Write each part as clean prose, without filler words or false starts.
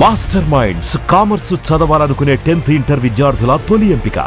Master minds commerce చదవాలనుకునే 10th inter విద్యార్థుల తొలి ఎంపిక.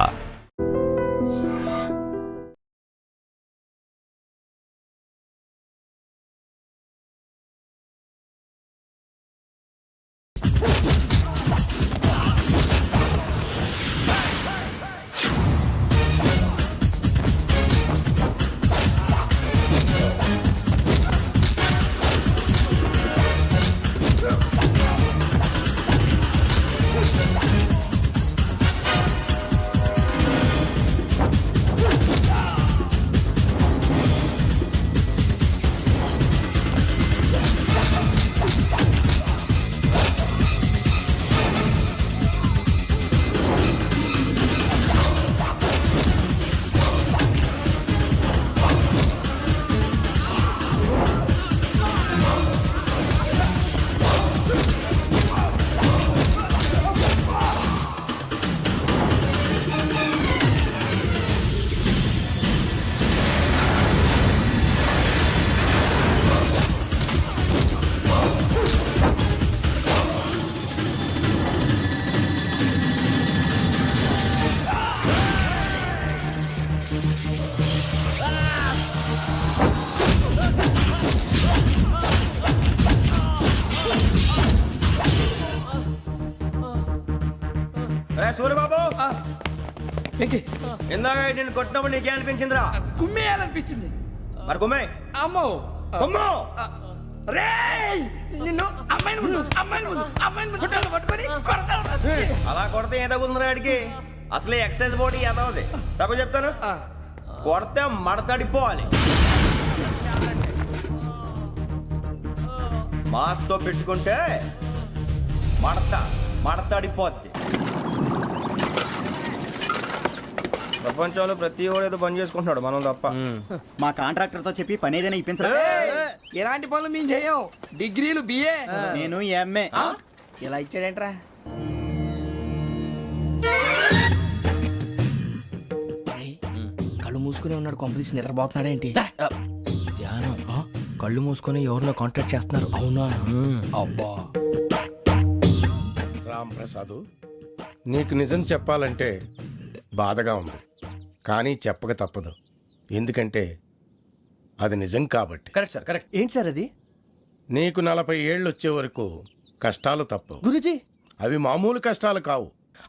సూర్యబాబు ఇందాక నేను కొట్టినప్పుడు నీకే అనిపించిందిరా? కుమ్మేయాలనిపించింది. మరి కుమ్మే అమ్మో కుమ్ము. రేయ్ నిన్ను అమ్మాయిని పట్టుకొని కొడతాను. అలా కొడితే ఏ తగ్గుతుందిరా ఆడికి? అసలు ఎక్సైజ్ బాడీ ఏదవుది తప్ప చెప్తాను. కొడితే మడతడిపోవాలి. మాస్తో పెట్టుకుంటే మడతడిపోద్ది. ప్రపంచంలో ప్రతి వాడు ఏదో పని చేసుకుంటున్నాడు, మనం తప్ప. మా కాంట్రాక్టర్ తో చెప్పి పని ఏదైనా ఇప్పించరా? ఎలాంటి పనులు మేము చేయం. డిగ్రీలు బిఏ, నేను ఎంఏ. ఇలా ఇచ్చాడేంట్రా? కళ్ళు మూసుకునే ఉన్నాడు, కొంపదీసి నిద్రపోతున్నాడేంటి? ధ్యానం. కళ్ళు మూసుకొని ఎవరినో కాంటాక్ట్ చేస్తున్నారు. అవునా? అబ్బా రామ్ ప్రసాద్, నీకు నిజం చెప్పాలంటే బాధగా ఉంది, కానీ చెప్పక తప్పదు. ఎందుకంటే అది నిజం కాబట్టి. Correct sir, correct. ఏంటి సార్ అది? నీకు 40 ఏళ్ళు వచ్చే వరకు కష్టాలు తప్పవు. గురుజీ, అవి మామూలు కష్టాలు కావు,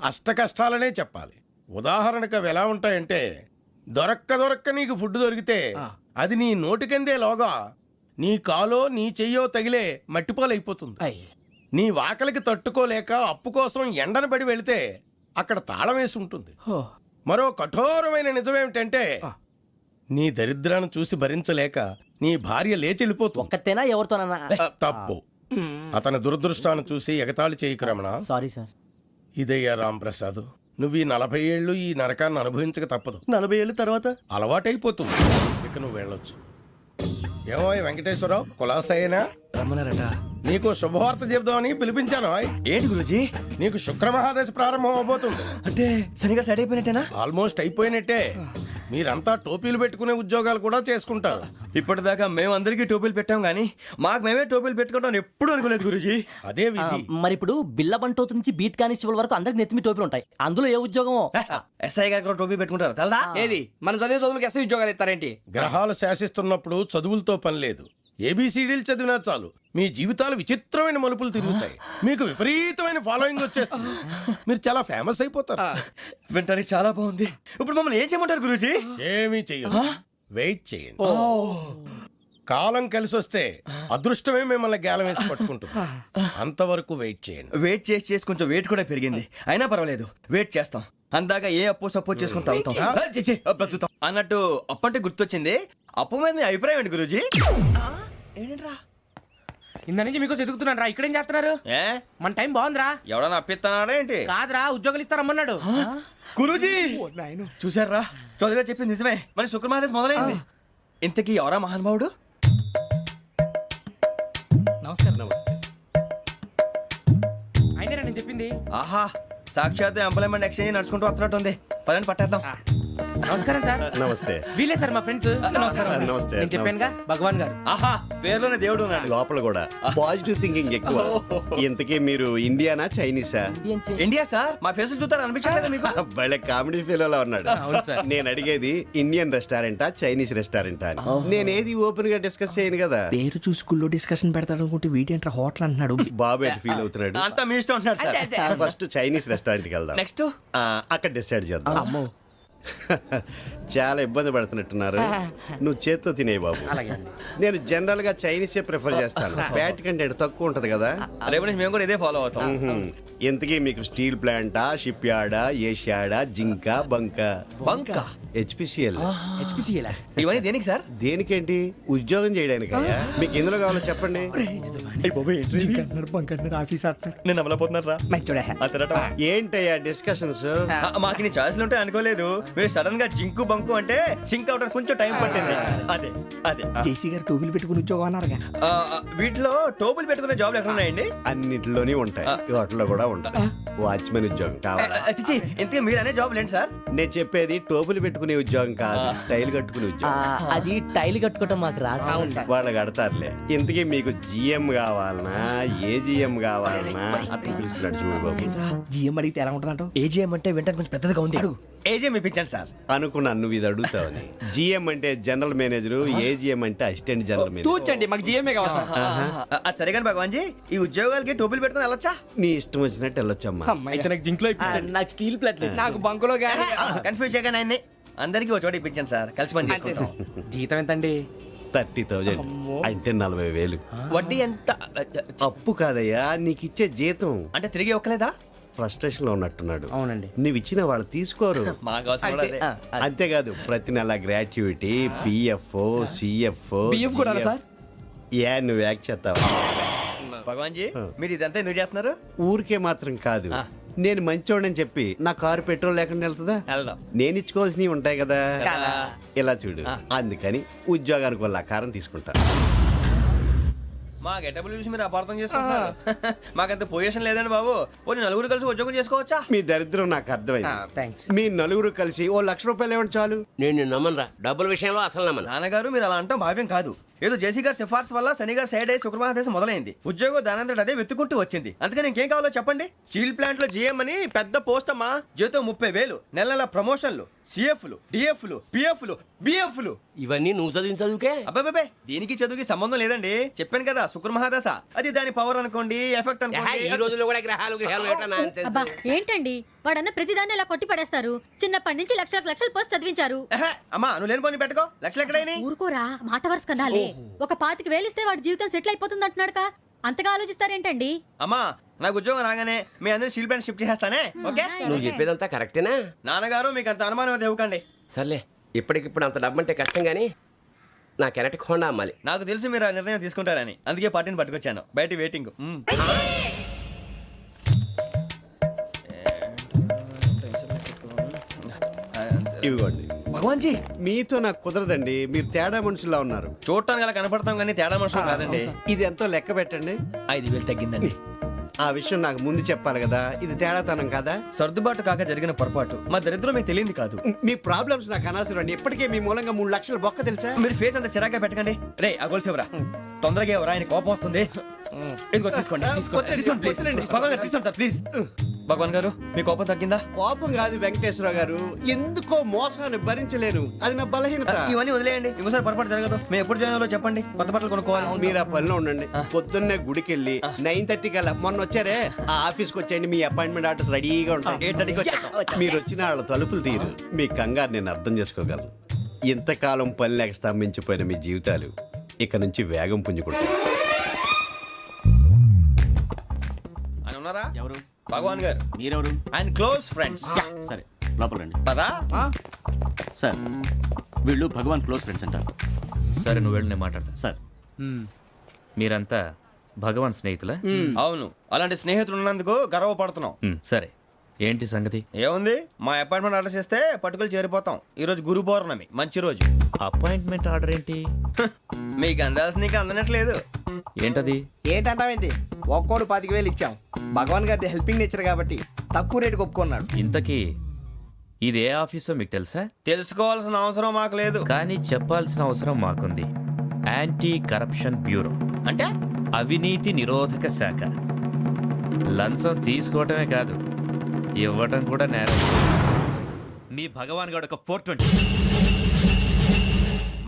అష్ట కష్టాలనే చెప్పాలి. ఉదాహరణకు అవి ఎలా ఉంటాయంటే, దొరక్క నీకు ఫుడ్ దొరికితే అది నీ నోటికందే లోగా నీ కాలో నీ చెయ్యో తగిలే మట్టిపాలైపోతుంది. నీ వాకలికి తట్టుకోలేక అప్పు కోసం ఎండను పడి వెళితే అక్కడ తాళం వేసి ఉంటుంది. మరో కఠోరమైన నిజమేమిటంటే, నీ దరిద్రాన్ని చూసి భరించలేక నీ భార్య లేచి వెళ్ళిపోతుంది. ఒక్కతేనా ఎవరితోనన్నా? తప్పు. అతని దురదృష్టాన్ని చూసి ఎగతాళి చేయకు రమణ. Sorry sir. ఇదయ్యా రాంప్రసాద్, నువ్వు ఈ 40 ఏళ్ళు ఈ నరకాన్ని అనుభవించక తప్పదు. 40 ఏళ్ళ తర్వాత అలవాటైపోతుంది. ఇక నువ్వు వెళ్ళొచ్చు. ఏమో వెంకటేశ్వరరావు, కులాసైనా రమ్మన్నారట. నీకు శుభవార్త చెబుదామని పిలిపించాను. ఏంటి గురూజీ? నీకు శుక్రమహాదశ ప్రారంభం అవబోతుంది. అంటే సరిగా సెట్ అయిపోయినట్టేనా? ఆల్మోస్ట్ అయిపోయినట్టే. మీరంతా టోపీలు పెట్టుకునే ఉద్యోగాలు కూడా చేసుకుంటారు. ఇప్పటిదాకా మేము అందరికీ టోపీలు పెట్టాం కానీ మాకు మేమే టోపీలు పెట్టుకుంటాం ఎప్పుడు అనుకోలేదు గురూజీ. అదే విధి. మరి ఇప్పుడు బిల్ల బంటోతు నుంచి బీట్ కానిస్టేబుల్ వరకు అందరికి నెత్తిమి టోపీలు ఉంటాయి. అందులో ఏ ఉద్యోగం? ఎస్ఐ గారు కూడా టోపీ పెట్టుకుంటారు తెలదా? ఏది మన చదివే చదువులకు ఎస్ఐ ఉద్యోగాలు ఇస్తారేంటి? గ్రహాలు శాసిస్తున్నప్పుడు చదువులతో పని లేదు. ఏబిసిడీలు చదివినా చాలు మీ జీవితాలు విచిత్రమైన మలుపులు తిరుగుతాయి. మీకు విపరీతమైన ఫాలోయింగ్ వచ్చేస్తుంది. మీరు చాలా ఫేమస్ అయిపోతారు. వింటానికి చాలా బాగుంది. ఇప్పుడు మమ్మల్ని ఏం చేయమంటారు గురూజీ? ఏమీ చెయ్యదు, వెయిట్ చేయండి. కాలం కలిసి వస్తే అదృష్టమే మిమ్మల్ని గేలం వేసి పట్టుకుంటుంది. అంతవరకు వెయిట్ చేయండి. వెయిట్ చేసి కొంచెం వెయిట్ కూడా పెరిగింది. అయినా పర్వాలేదు, వెయిట్ చేస్తాం. అందాక ఏ అప్పు సపోర్ట్ చేసుకుని తాగుతాం, బ్రతుకుతాం. అన్నట్టు అప్పు అంటే గుర్తొచ్చింది. అప్పు మీద మీ అభిప్రాయం ఏంటి గురూజీ? ఏంటరా ఇంత నుంచి మీకు ఎదుగుతున్నాను రా. ఇక్కడేం చేస్తున్నారు? ఏ మన టైం బాగుందిరా. ఎవడన్నా అప్పిస్తున్నాడా ఏంటి? కాదురా, ఉద్యోగాలు ఇస్తారమ్మన్నాడు. గురూజీ చూసారా, చౌదరిగా చెప్పింది నిజమే. మరి శుక్రమహాదేశ్ మొదలైంది. ఇంతకీ ఎవరా మహానుభావుడు? నమస్కారం. అయినా నేను చెప్పింది. ఆహా, సాక్షాత్ ఎంప్లాయ్మెంట్ ఎక్స్చేంజ్ నడుచుకుంటూ వస్తున్నట్టు ఉంది. పదండి పట్టేద్దాం. నమస్కారం సార్. నమస్తే. వీలే సార్ మా ఫ్రెండ్స్. నమస్కారం. నమస్తే. నేను చెప్పానుగా భగవాన్ గారు. ఆహా పేరులోనే దేవుడు ఉన్నాడు. లోపల కూడా పాజిటివ్ థింకింగ్ ఎక్కువ. ఇంతకీ మీరు ఇండియానా చైనీసా? ఇండియా సార్, మా ఫేస్ చూస్తారు అనిపించలేదు మీకు? భలే కామెడీ ఫీల్ ఉన్నాడు. అవును సార్. నేను అడిగేది ఇండియన్ రెస్టారెంటా చైనీస్ రెస్టారెంటా అని. నేనేది ఓపెన్ గా డిస్కస్ చేయను కదా. పేరు చూసి స్కూల్లో డిస్కషన్ పెడతాడు అనుకుంటే వీటేంట్రా హోటల్ అంటున్నాడు. బాబు ఎట్ ఫీల్ అవుతున్నాడు. అంతా మీ ఇష్టం ఉంటున్నాడు సార్. ఫస్ట్ చైనీస్ రెస్టారెంట్ కి వెళ్దాం. నెక్స్ట్ అక్కడ డిసైడ్ చేద్దాం. అమ్మో. చాలా ఇబ్బంది పడుతున్నట్టున్నారు. నువ్వు చేత్తో తినే బాబు. అలాగే అండి. నేను జనరల్ గా చైనీసే ప్రిఫర్ చేస్తాను. ఫ్యాట్ కంటెంట్ తక్కువ ఉంటది కదా. రేపు నుంచి మేము కూడా ఇదే ఫాలో అవుతాం. ఎంతకీ మీకు స్టీల్ ప్లాంటా, షిప్ యార్డా, ఏషియాడా, జింక, బంక? బంక హెచ్పిసిఎల్. హెచ్పిసిఎలా? ఇవన్నీ దేనికి సార్? దేనికేంటి? ఉద్యోగం చేయడానికి. మీకు ఎందులో కావాలో చెప్పండి. నేను అమలపోతున్నారా? ఏంటయ్యా డిస్కషన్స్? మాకు నీ ఛాయిస్లు ఉంటాయి అనుకోలేదు. మీరు సడన్ గా జింకు బంకు అంటే సింక్ అవడానికి కొంచెం టైం పట్టింది. అదే అదే జేసీ గారు టోపీలు పెట్టుకుని ఉద్యోగం అన్నారుగా. వీటిలో టోపులు పెట్టుకునే జాబ్లు ఎక్కడ ఉన్నాయండి? అన్నిటిలోనే ఉంటాయి, వాటిలో కూడా ఉంటాయి. వాచ్మెన్ ఉద్యోగం కావాలా? ఇంతకీ మీరు అనే జాబ్ ఏంటి సార్? నేను చెప్పేది టోపులు పెట్టుకునే ఉద్యోగం కాదు, టైల్ కట్టుకునే ఉద్యోగం. అది టైల్ కట్టుకోవటం మాకు రాదు. వాళ్ళు కడతారులే. ఇంతకీ మీకు జిఎం కావాలనా, ఏ జిఎం కావాలనా? అట్లా పిలుస్తున్నాడు చూడు బాబు. జిఎం అడిగితే ఎలా ఉంటుందంట? ఏజీఎం అంటే వింటానికి కొంచెం పెద్దదిగా ఉంది. ఏజీఎం ఇప్పించండి సార్. అనుకున్నాను నువ్వు ఇది అడుగుతావని. జిఎం అంటే జనరల్ మేనేజర్, ఏజిఎం అంటే అసిస్టెంట్ జనరల్ మేనేజర్. తూచండి, మాకు జిఎంఏ కావాలి సార్. అది సరే కానీ భగవాన్ జీ, ఈ ఉద్యోగాలకి టోపులు పెట్టుకుని వెళ్ళొచ్చా? నీ ఇష్టం వచ్చినట్టు వెళ్ళొచ్చమ్మా. అయితే నాకు జింక్ లో నాకు స్టీల్ ప్లేట్ నాకు బంకులో గానీ. కన్ఫ్యూజ్ చేయగానే ఆయన్ని అందరికీ ఒక చోట ఇప్పించండి సార్, కలిసి పని చేసుకుంటాం. జీతం ఎంతండి? 30,000 అంటే 40,000. వడ్డీ ఎంత? అప్పు కాదయ్యా, నీకు ఇచ్చే జీతం. అంటే తిరిగి ఒక్కలేదా? ఫ్రస్ట్రేషన్ లో ఉన్నట్టున్నాడు. అవునండి. నువ్వు ఇచ్చిన వాళ్ళు తీసుకోరు. మాకు అవసరం కూడా అదే. అంతేకాదు ప్రతి నెల గ్రాట్యుటీ, పిఎఫ్, సిఎఫ్. బియ్యం కూడా సార్? ఏ నువ్వు యాక్ చేస్తావా? భగవాన్ జీ, మీరు ఇదంతా ఎందుకు చేస్తున్నారు? ఊరికే మాత్రం కాదు, నేను మంచోడని చెప్పి నా కారు పెట్రోల్ లేకుండా వెళ్తుందా? వెళ్దాం. నేను ఇచ్చుకోవాల్సినవి ఉంటాయి కదా. కదా. ఇలా చూడు, అందుకని ఉద్యోగానికి వాళ్ళ ఆకారం తీసుకుంటా. మా గెటబుల్ చూసి మీరు అపార్థం చేసుకుంటున్నారు. మాకంత పొజిషన్ లేదండి బాబు. పోనీ నలుగురు కలిసి ఉద్యోగం చేసుకోవచ్చా? మీ దరిద్రం నాకు అర్థమైంది. థ్యాంక్స్. మీ నలుగురు కలిసి ఓ ₹1,00,000 ఇవ్వండి చాలు. నేను నమ్మనరా, డబ్బుల విషయంలో అసలు నమ్మను. నాన్నగారు మీరు అలా అంటాం భావ్యం కాదు. ఏదో జేసీ గారి సిఫార్సు వల్ల శని గారు సైడ్ అయ్యి శుక్రమహాదేశం మొదలైంది. ఉద్యోగం దానంతటి అదే వెతుకుంటూ వచ్చింది. అందుకని ఇంకేం కావాలో చెప్పండి. స్టీల్ ప్లాంట్ లో జీఎం అని పెద్ద పోస్ట్ అమ్మా. జీతం 30,000, నెల నెల ప్రమోషన్లు, సిఎఫ్లు, డిఎఫ్లు, పిఎఫ్లు, బిఎఫ్లు. ఇవన్నీ నువ్వు చదివిన చదువుకే. అబ్బాబే దీనికి చదువుకి సంబంధం లేదండి. చెప్పాను కదా శుక్రమహాదశ. అది దాని పవర్ అనుకోండి, ఎఫెక్ట్ ఈ అనుకోండి. రోజుల్లో కూడా గ్రహాలు ఎట్లా nonsense? అబ్బా ఏంటండి వాడన్న ప్రతిదాన్ని ఇలా కొట్టి పడేస్తారు. చిన్నప్పటి నుంచి లక్షల పోస్ట్ చదివించారు. ఎహె, అమ్మా నువ్వు లేని పోనీ పెట్టుకో. లక్షలు ఎక్కడైనా ఊరుకోరా, మాట వరుస కదాలే. ఒక 25,000 ఇస్తే వాడి జీవితం సెటిల్ అయిపోతుంది అంటున్నాడుగా. అంతగా ఆలోచిస్తారేంటండి? అమ్మా నాకు ఉద్యోగం రాగానే మీ అందరూ స్టీల్ ప్లాంట్ షిఫ్ట్ చేస్తానే. ఓకే నువ్వు చెప్పేదంతా కరెక్టేనా? నాన్నగారు మీకు అంత అనుమానం అయితే ఇవ్వకండి. సర్లే, ఇప్పటికిప్పుడు అంత డబ్బు అంటే కష్టం గానీ నా కెనటిక్ హోండా అమ్మాలి. నాకు తెలుసు మీరు ఆ నిర్ణయం తీసుకుంటారని, అందుకే పార్టీని పట్టుకొచ్చాను. బయట వెయిటింగ్. ఇవ్వండి. భగవాన్ జీ, మీతో నాకు కుదరదండి, మీరు తేడా మనుషుల్లా ఉన్నారు. చూడటానికి అలా కనపడతాం కానీ తేడా మనుషులు కాదండి. ఇది ఎంతో లెక్క పెట్టండి. 5,000 తగ్గిందండి. ఆ విషయం నాకు ముందు చెప్పాలి కదా. ఇది తేడాతనం కదా. సర్దుబాటు కాక జరిగిన పొరపాటు. మా దరిద్రం మీకు తెలియంది కాదు. మీ ప్రాబ్లమ్స్ నాకు అనవసరం అండి. ఇప్పటికే మీ మూలంగా 3 లక్షలు బొక్క తెలుసా. మీరు ఫేస్ అంత చిరాగ్గా పెట్టకండి. రే ఆ గొలుసు ఎవరా? తొందరగా ఎవరా? ఆయన కోపం వస్తుంది. ఇదిగో తీసుకోండి. తీసుకోండి ప్లీజ్. భగవాన్ గారు తీసుకోండి సార్ ప్లీజ్. భగవాన్ గారు మీ కోపం తగ్గిందా? కోపం కాదు వెంకటేశ్వరరావు గారు, ఎందుకో మోసాన్ని భరించలేను. అది నా బలహీనత. ఇవన్నీ వదిలేయండి, ఇంకోసారి పొరపాటు జరగదు. మేము ఎప్పుడు జాయిన్ అవ్వాలో చెప్పండి, కొత్త బట్టలు కొనుక్కోవాలి. మీరు ఆ పనిలో ఉండండి. పొద్దున్నే గుడికి వెళ్ళి 9:30 కల్లా, మొన్న వచ్చారే ఆ ఆఫీస్కి వచ్చేయండి. మీ అపాయింట్మెంట్ ఆర్డర్స్ రెడీగా ఉంటాయి. 8:30కి వచ్చేస్తాం. మీరు వచ్చిన వాళ్ళ తలుపులు తీరు. మీ కంగారు నేను అర్థం చేసుకోగలను. ఇంతకాలం పని లేక స్తంభించిపోయిన మీ జీవితాలు ఇక నుంచి వేగం పుంజుకుంటాయి. ఆయన ఉన్నారా? ఎవరు? భగవాన్ గారు. మీరెవరు? ఆయన క్లోజ్ ఫ్రెండ్స్. సరే లోపల రండి. పదా సార్ వీళ్ళు భగవాన్ క్లోజ్ ఫ్రెండ్స్ అంటారు. సరే నువ్వు వెళ్ళి నేను మాట్లాడతా. సార్ మీరంతా భగవాన్ స్నేహితులా? అవును, అలాంటి స్నేహితులు ఉన్నందుకు గర్వపడుతున్నాం. సరే ఏంటి సంగతి? ఏముంది, మా అపాయింట్మెంట్ ఆర్డర్ చేస్తే పట్టుకులు చేరిపోతాం. ఈ రోజు గురు పౌర్ణమి, మంచి రోజు. అపాయింట్మెంట్ ఆర్డర్ ఏంటి? మీకు అందాల్సిన నీకు అందనట్లేదు. ఏంటది? ఏంటంటావేంటి? ఒక్కోడు 25,000 ఇచ్చాం. భగవాన్ గారి హెల్పింగ్ నేచర్ కాబట్టి తక్కువ రేటుకి ఒప్పుకున్నాడు. ఇంతకీ ఇది ఏ ఆఫీసో మీకు తెలుసా? తెలుసుకోవాల్సిన అవసరం మాకు లేదు. కానీ చెప్పాల్సిన అవసరం మాకుంది. యాంటీ కరప్షన్ బ్యూరో అంటే అవినీతి నిరోధక శాఖ. లంచం తీసుకోవటమే కాదు, ఇవ్వటం కూడా నేరం. మీ భగవాన్ గారు ఒక 420.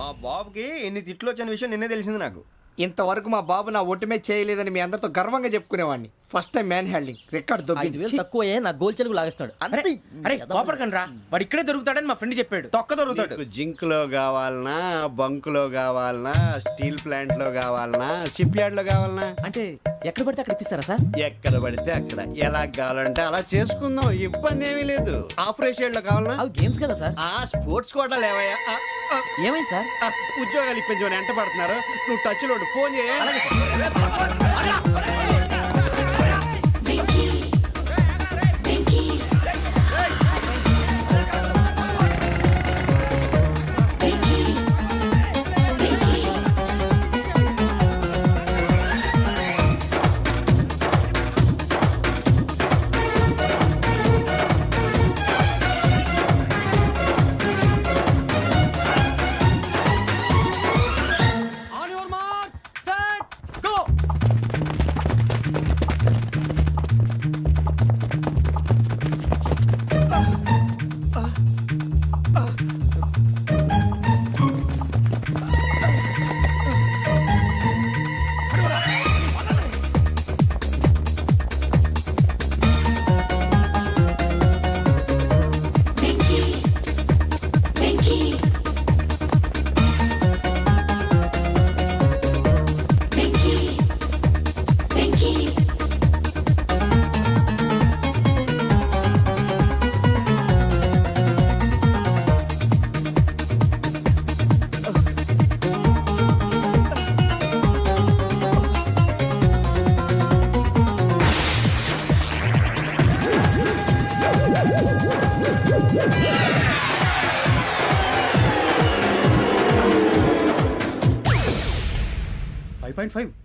మా బాబుకి ఎన్ని తిట్లు వచ్చిన విషయం నిన్నే తెలిసింది నాకు. ఇంతవరకు మా బాబు నా ఒట్టుమే చేయలేదని మీ అందరితో గర్వంగా చెప్పుకునేవాడిని. First time man handing record 5,000 దొబ్బింది. తక్కువే నా గోల్ చెలుగు లాగేస్తున్నాడు. అంతే. అరే కోపడకండి రా, వాడు ఇక్కడే దొరుకుతాడని మా ఫ్రెండ్ చెప్పాడు. తొక్క దొరుకుతాడు. మీకు జింక్లో కావాలనా, బంకులో కావాలనా, స్టీల్ ప్లాంట్లో కావాలనా, షిప్ యార్డ్లో కావాలనా? అంటే ఎక్కడ పడితే అక్కడ ఇప్పిస్తారా సార్? ఎక్కడ పడితే అక్కడ ఎలా కావాలంటే అలా చేసుకుందాం, ఇబ్బంది ఏమీ లేదు. ఆపరేషన్లో కావాలనా? అవి గేమ్స్ కదా సార్. ఆ స్పోర్ట్స్ కోటా లేవయ్యా. ఏమైంది సార్? ఉద్యోగాలు ఇప్పించమని ఎంట పడుతున్నారు. నువ్వు టచ్లో ఉండు, ఫోన్ చేయ. On your marks set go.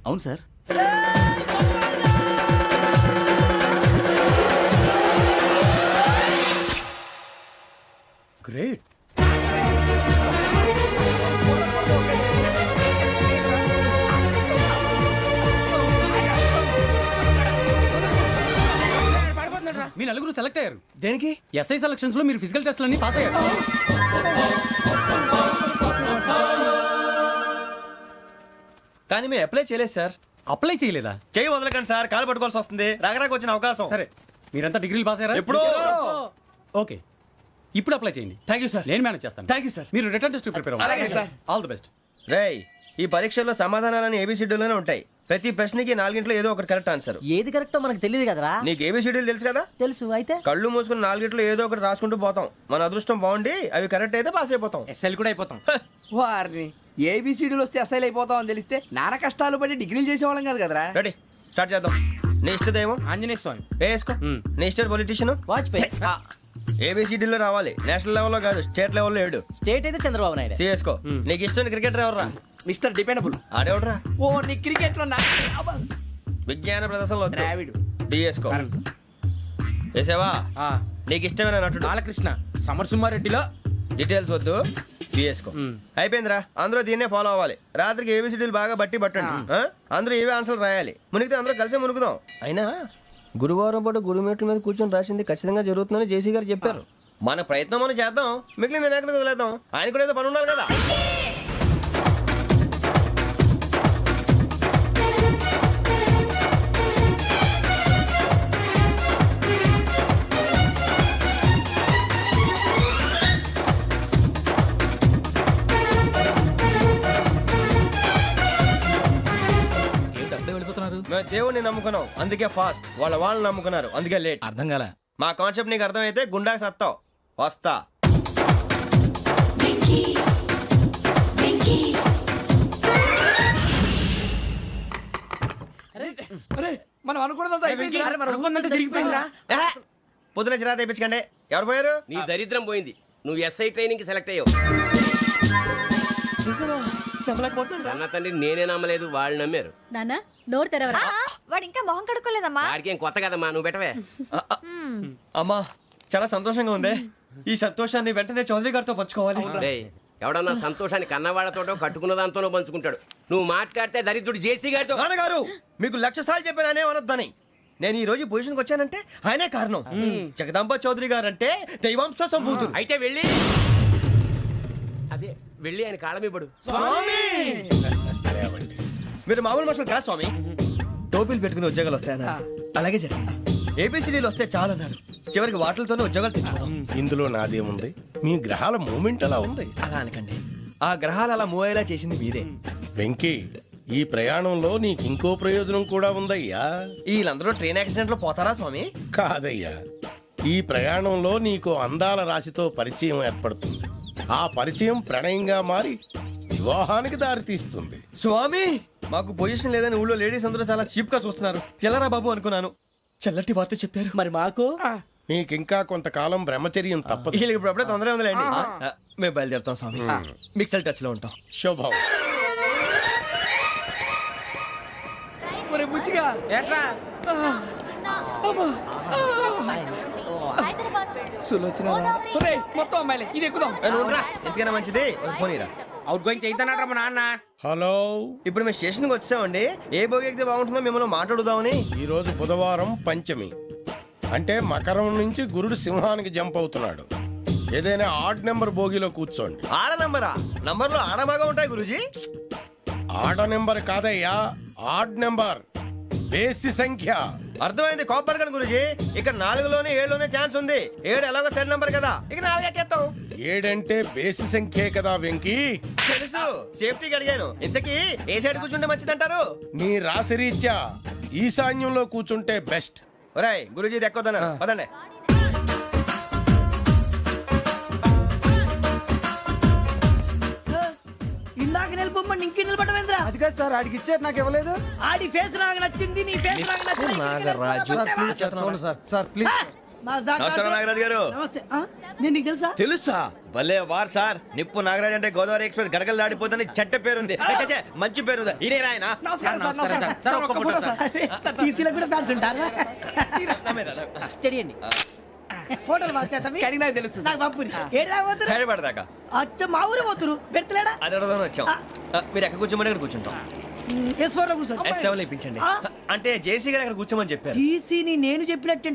అవును సార్. గ్రేట్. మీ నలుగురు సెలెక్ట్ అయ్యారు. దేనికి? ఎస్ఐ సెలక్షన్స్ లో మీరు ఫిజికల్ టెస్ట్ అన్ని పాస్ అయ్యారు. కానీ మేము అప్లై చేయలేదు సార్. అప్లై చేయలేదా? చేయి వదలకండి సార్, కాలు పట్టుకోవాల్సి వస్తుంది. రాగరాకు వచ్చిన అవకాశం. సరే, మీరంతా డిగ్రీలు పాస్ అయ్యారా? ఎప్పుడో. ఓకే, ఇప్పుడు అప్లై చేయండి. Thank you sir. నేను మేనేజ్ చేస్తాను. Thank you sir. మీరు రిటర్న్ టెస్ట్ ప్రిపేర్ అలాగే అవ్వండి. సార్. All the best. రేయ్, ఈ పరీక్షల్లో సమాధానాలని ఏబిసిడ్యూల్లోనే ఉంటాయి. ప్రతి ప్రశ్నకి 4 ఏదో ఒకటి కరెక్ట్ ఆన్సర్. ఏది కరెక్టో మనకు తెలియదు కదరా. నీకు ఏబిసిడ్యూల్ తెలుసు కదా? తెలుసు. అయితే కళ్ళు మూసుకుని 4 ఏదో ఒకటి రాసుకుంటూ పోతాం. మన అదృష్టం బాగుండి అవి కరెక్ట్ అయితే పాస్ అయిపోతాం. ఎస్ఎల్ కూడా అయిపోతాం. వారిని ఏబిసిడీలు వస్తే ఎస్ఐలు అయిపోతాం అని తెలిస్తే నాన్న కష్టాలు పడి డిగ్రీలు చేసేవాళ్ళం కాదు కదరా. రెడీ, స్టార్ట్ చేద్దాం. నీ ఇష్టదేమో ఆంజనేయ స్వామి. వేసుకో. నీ ఇష్ట పొలిటీషియన్ వాజ్పేయి. ఏబిసిడీలో రావాలి. నేషనల్ లెవెల్లో కాదు, స్టేట్ లెవెల్లో 7. స్టేట్ అయితే చంద్రబాబు నాయుడు. సిఎస్కో. నీకు ఇష్టం క్రికెటర్ ఎవర్రా? Mister dependable. ఆడేవడరా? ఓ నీ క్రికెట్ లో విజ్ఞాన ప్రదర్శనలో ద్రావిడు. డిఎస్కో. వేసావా? నీకు ఇష్టమైన నటుడు? బాలకృష్ణ. సమర్సింహారెడ్డిలో డీటెయిల్స్ వద్దు, బిఎస్కో. అయిపోయిందిరా. అందరూ దీన్నే ఫాలో అవ్వాలి. రాత్రికి ఏబిసిడీలు బాగా బట్టి పట్టండి. అందరూ ఏవే ఆన్సర్లు రాయాలి. మునిగితే అందరూ కలిసి మునుగుదాం. అయినా గురువారం పాటు గురుమేట్ల మీద కూర్చొని రాసింది ఖచ్చితంగా జరుగుతుందని జేసీ గారు చెప్పారు. మన ప్రయత్నం మనం చేద్దాం, మిగిలింది నేను ఎక్కడికి వదిలేద్దాం. ఆయన కూడా ఏదో పని ఉండాలి కదా. మేము దేవుడిని నమ్ముకున్నాం, అందుకే ఫాస్ట్. వాళ్ళని నమ్ముకున్నారు, అందుకే లేట్. అర్థం కాల. మా కాన్సెప్ట్ నీకు అర్థమైతే గుండాకి సత్తావు. వస్తా. మనం అనుకున్నదంతా జరిగిపోయిందిరా. పొద్దున చిరా తెప్పించకండి. ఎవరు పోయారు? నీ దరిద్రం పోయింది. నువ్వు ఎస్ఐ ట్రైనింగ్ కి సెలెక్ట్ అయ్యావు. అన్న తండ్రి నేనే నమ్మలేదు, వాళ్ళు నమ్మారు. నాన్న నోరు తెరవరా. వాడు ఇంకా మొహం కడుక్కోలేదమ్మా. వాడికి ఏం కొత్త కదమ్మా, నువ్వు పెట్టవే. అమ్మా చాలా సంతోషంగా ఉంది. ఈ సంతోషాన్ని వెంటనే చౌదరి గారితో పంచుకోవాలి. రేయ్, ఎవడన్నా సంతోషాన్ని కన్నవాడతోటో కట్టుకున్న దాంతోనో పంచుకుంటాడు. నువ్వు మాట్లాడితే దరిద్రుడు జేసీ గారితో. నాన్నగారు మీకు 1,00,000 సార్లు చెప్పాను ఆయనే అనొద్దని. నేను ఈ రోజు పొజిషన్కి వచ్చానంటే ఆయనే కారణం. జగదాంబ చౌదరి గారు అంటే దైవాంశ సంభూతుడు. అయితే వెళ్ళి అదే వెళ్ళి ఆయన కాళ్ళమివ్వడు. మీరు మామూలు మనుషులు కాదు స్వామి. టోపీలు పెట్టుకుని ఉద్యోగాలు వస్తాయన్నారు, అలాగే జరిగింది. ఏబిసిడీలు వస్తే చాలన్నారు, చివరికి వాటిలతోనే ఉద్యోగాలు తెచ్చుకున్నాం. ఇందులో నాదేముంది, మీ గ్రహాల మూమెంట్ అలా ఉంది. అలా అనకండి, ఆ గ్రహాలు అలా మూవ్ అయ్యేలా చేసింది మీరే. వెంకీ, ఈ ప్రయాణంలో నీకు ఇంకో ప్రయోజనం కూడా ఉందయ్యా. వీళ్ళందరూ ట్రైన్ యాక్సిడెంట్ లో పోతారా స్వామి? కాదయ్యా, ఈ ప్రయాణంలో నీకు అందాల రాశితో పరిచయం ఏర్పడుతుంది. ఆ పరిచయం ప్రణయంగా మారి వివాహానికి దారితీస్తుంది. స్వామి, మాకు పొజిషన్ లేదని ఊళ్ళో లేడీస్ అందరూ చాలా చీప్ గా చూస్తున్నారు. ఎలారా బాబు అనుకున్నాను, చల్లటి వార్త చెప్పారు. మరి మాకు నీకింకా కొంతకాలం బ్రహ్మచర్యం తప్పదు. వీళ్ళకి ఇప్పుడు అప్పుడే తొందరగా ఉందిలేండి. మేము బయలుదేరుతాం స్వామి, మిక్సెల్ టచ్ లో ఉంటాం. శుభం. ఒరే బుచ్చిగా ఏట్రా సులోచన ఒరే మొత్తం అమ్మాయిలే, ఇది ఎక్కుదాం. ఎందుకైనా మంచిది ఒక ఫోన్ ఇరా. అవుట్ గోయింగ్ చేద్దానట్రా మా నాన్న. హలో, ఇప్పుడు మేము స్టేషన్కి వచ్చామండి. ఏ బోగి ఎక్కితే బాగుంటుందో మిమ్మల్ని మాట్లాడుదామని. ఈరోజు బుధవారం పంచమి, అంటే మకరం నుంచి గురుడు సింహానికి జంప్ అవుతున్నాడు. ఏదైనా ఆడ్ నెంబర్ బోగిలో కూర్చోండి. ఆడ నంబరా? నంబర్లో ఆడ బాగా ఉంటాయి గురూజీ. ఆడ నెంబర్ కాదయ్యా, ఆడ్ నెంబర్, బేసి సంఖ్య. అర్థమైంది, కాపర్ కానీ గురూజీ. ఇక్కడ 4లోనే 7లోనే ఛాన్స్ ఉంది. 7 ఎలాగో సెడ్ నంబర్ కదా, ఇక 4 ఎక్కేస్తాం. 7 అంటే బేసి సంఖ్యే కదా వెంకీ. తెలుసు, సేఫ్టీకి అడిగాను. ఇంతకీ ఏ సైడ్ కూర్చుంటే మంచిదంటారు? నీ రాశి రీత్యా ఈశాన్యంలో కూర్చుంటే బెస్ట్. ఒరాయ్ గురూజీ దెక్కొద్దన్నారు, పదండి. ఇందాక నిలబొమ్మని ఇంకే నిలబడమేంద్రా? అది కాదు సార్, ఆడికి ఇచ్చారు, నాకు ఇవ్వలేదు. ఆడి ఫేస్ నాకు నచ్చింది, నీ ఫేస్ నాకు నచ్చింది. నాగరాజు. Sir please. నమస్కారం నాగరాజు గారు. నమస్తే. నేను నీకు తెలుసా? తెలుసా? భలే వార్ సార్. నిప్పు నాగరాజ్ అంటే గోదావరి ఎక్స్ప్రెస్ గడగలు దాడిపోతుంది చెట్ట పేరుంది. ఛే, మంచి పేరుంది. ఇదే ఆయన. నమస్కారం సార్, నమస్కారం సార్. ఒక్క ఫోటో సార్. సార్ టీసీలో కూడా ఫ్యాన్స్ ఉంటారా? స్టడీ అండి. ఫోటోలు మార్చేస్తాం. కడిగినా తెలుసు. నాకు పంపుని. ఏడా పోతురు? హైదరాబాద్ అచ్చ మా ఊరు పోతురు. బెర్తలేడా? అది అడగదామని వచ్చాం. మీరు ఎక్కడ కూర్చోమని అక్కడ కూర్చుంటాం. S4 లో కూర్చో. S7 లో ఇప్పించండి. అంటే జేసీ గారు అక్కడ కూర్చోమని చెప్పారు. టీసీని నేను చెప్పినట్టు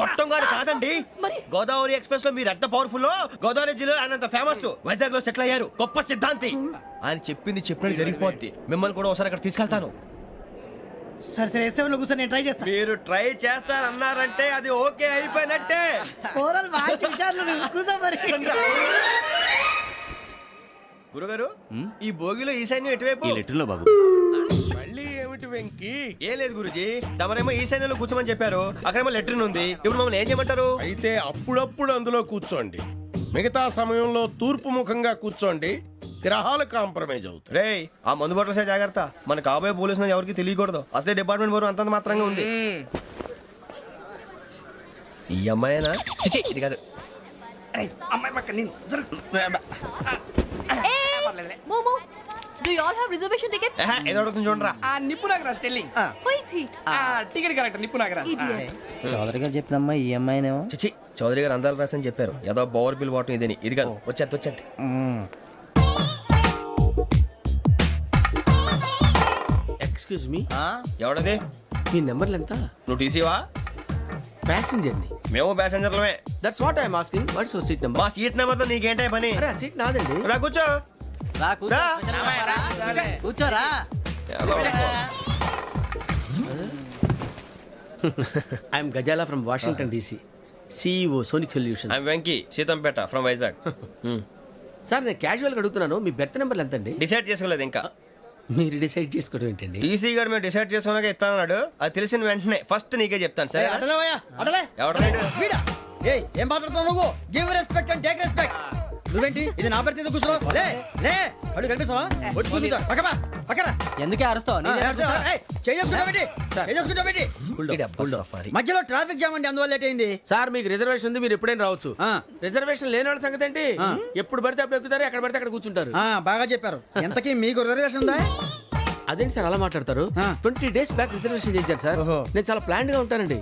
గొట్టంగాడు కాదండి. మరి గోదావరి ఎక్స్ప్రెస్ లో మీరు ఎంత పవర్ఫుల్, గోదావరి జిల్లా ఆయన ఫేమస్. వైజాగ్ లో సెటిల్ అయ్యారు, గొప్ప సిద్ధాంతి. ఆయన చెప్పింది చెప్పినట్టు జరిగిపోద్ది. మిమ్మల్ని కూడా ఒకసారి అక్కడ తీసుకెళ్తాను. సరే సరే, S7 లో కూర్చొని నేను ట్రై చేస్తాను. మీరు ట్రై చేస్తారన్నారంటే అది ఓకే అయిపోయినట్టే. ఓరల్ బాగా విషయాలు కూర్చో మరి. గురుగారు, ఈ భోగిలో ఈశాన్యం ఎటువైపు? ఈ లెటర్లో బాబు. మళ్ళీ ఏమిటి వెంకీ? ఏం లేదు గురుజీ, తమరేమో ఈశాన్యంలో కూర్చోమని చెప్పారు, అక్కడేమో లెటర్ ఉంది. ఇప్పుడు మమ్మల్ని ఏం చేయమంటారు? అయితే అప్పుడప్పుడు అందులో కూర్చోండి, మిగతా సమయంలో తూర్పు ముఖంగా కూర్చోండి. గ్రహాలు కాంప్రమైజ్ అవుతాయి. రేయ్, ఆ మందు బాటలసే జాగ్రత్త. మన కాబోయే పోలీసులు ఎవరికి తెలియకూడదు. అసలే డిపార్ట్మెంట్ బోరు అంతంత మాత్రంగా ఉంది. ఈ అమ్మాయినా? చిచి, ఇది కాదు. అమ్మాయి పక్క నేను Momo, do you all have reservation tickets? ఏదో అడుగుతుంది చూడరా. ఆ నిప్పు Nagaraj telling. Who is he? Ticket correct, నిప్పు నాగరాజ్. Idiots. చౌదరి గారు చెప్పినమ్మా ఈ అమ్మాయినేమో. చిచి, చౌదరి గారు అందాలు రాసని చెప్పారు. ఏదో బోర్ బిల్ వాటం ఇదని. ఇది కాదు, వచ్చేది. Excuse me, ఎవడది? మీ నెంబర్లు ఎంత? నువ్వు టీసీవా? ప్యాసింజర్ ని. మేము ప్యాసెంజర్లమే. That's what I'm asking. What's your seat number? మా సీట్ నెంబర్ తో నీకేంటే పని? అరే సీట్ నాదండి. రా కూర్చో. రా. కూర్చోరా. I'm Gazala from Washington DC, CEO Sonic Solution. I'm Venky, Seethampeta from Vizag. Sir నేను క్యాజువల్గా అడుగుతున్నాను, మీ బెర్త్ నెంబర్లు ఎంత అండి? డిసైడ్ చేసుకోలేదు ఇంకా. మీరు డిసైడ్ చేసుకోవడం ఏంటండి? టీసీ గారు మేము డిసైడ్ చేసుకున్నాక ఇస్తానన్నాడు. అది తెలిసిన వెంటనే ఫస్ట్ నీకే చెప్తాను. సరే ఎవడలేడు? ఏం మాట్లాడుతున్నావు నువ్వు? Give respect and take respect. నువ్వేంటి ఇది నా పరిస్థితి కూర్చున్నావు? లే లే, అడుగు కనిపిస్తావా? వచ్చి కూర్చుంటా. పక్కరా. ఎందుకే అరుస్తావు? మధ్యలో ట్రాఫిక్ జామ్ అండి, అందువల్ల లేట్ అయింది. సార్ మీకు రిజర్వేషన్ ఉంది, మీరు ఎప్పుడైనా రావచ్చు. రిజర్వేషన్ లేని వాళ్ళ సంగతి ఏంటి? ఎప్పుడు పడితే అప్పుడు ఎక్కుతారు, ఎక్కడ పడితే అక్కడ కూర్చుంటారు. బాగా చెప్పారు. ఎంతకీ మీకు రిజర్వేషన్ ఉందా? అదేంటి సార్ అలా మాట్లాడతారు? 20 days బ్యాక్ రిజర్వేషన్ చేశారు సార్. నేను చాలా ప్లాన్డ్ గా ఉంటానండి.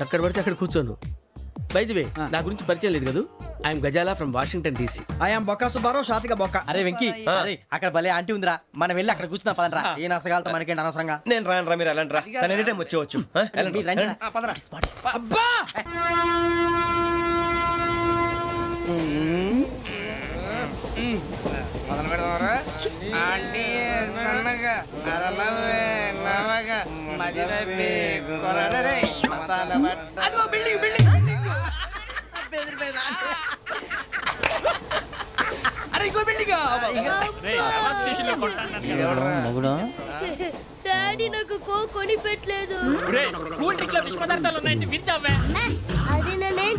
అక్కడ పడితే అక్కడ కూర్చోను. బై ది వే నా గురించి పరిచయం లేదు కదా I'm Gazala from Washington DC. I'm Bokka Subbarao షాతిక బొక్క. అరే వెంకీ అరే అక్కడ భలే ఆంటీ ఉందిరా, మనం వెళ్ళి అక్కడ కూర్చున్నా పదనరా. ఏ నసగాలతో మనకేంటి అనవసరంగా. నేను రాను రా, మీరు వెళ్ళండి రా. తన ఎనీ టైం వచ్చేవచ్చు. వెళ్ళండి, మీరు రండి రా. అబ్బా డాడీ నాకు కొని పెట్టలేదు. కూల్ డ్రింక్ లో విష పదార్థాలు ఉన్నాయంటే విరిచావే. అది నేనేం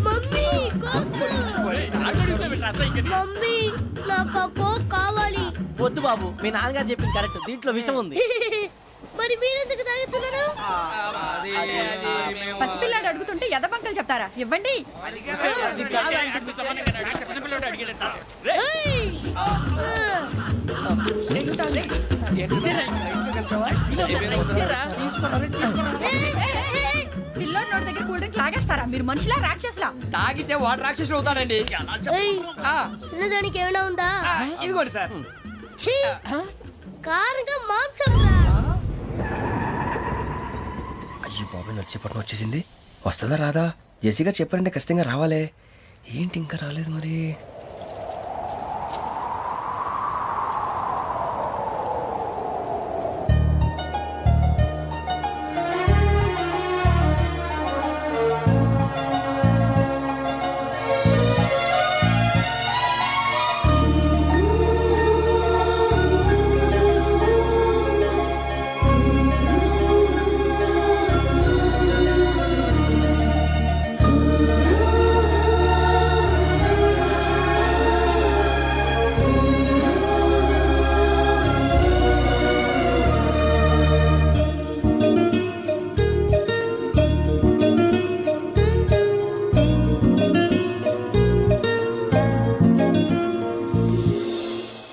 మమ్మీ కోక్. మమ్మీ నాకు ఆ కోక్ కావాలి. వద్దు బాబు, మీ నాన్నగారు చెప్పింది కరెక్ట్, దీంట్లో విషయం ఉంది. మరి మీరెందుకు తాగుతున్నారు? పసిపిల్లాడు అడుగుతుంటే ఎదబంకలు చెప్తారా? ఇవ్వండి. ఏయ్! పిల్లోడి నోటి దగ్గర కూల్ డ్రింక్ లాగేస్తారా? మీరు మనుషులా రాక్షసులా? తాగితే వాడు రాక్షసుడు అవుతాడండి. ఏయ్! తినడానికి ఏమైనా ఉందా? ఇదిగోండి సార్. ఛీ! కారంగా మాంసం రా. అయ్యో బాబాయ్, నడిచేపట్నం వచ్చేసింది. వస్తుందా రాదా? జెసిగా చెప్పారంటే ఖచ్చితంగా రావాలే. ఏంటి ఇంకా రాలేదు మరి?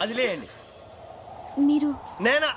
అది లేండి. మీరు నేనా?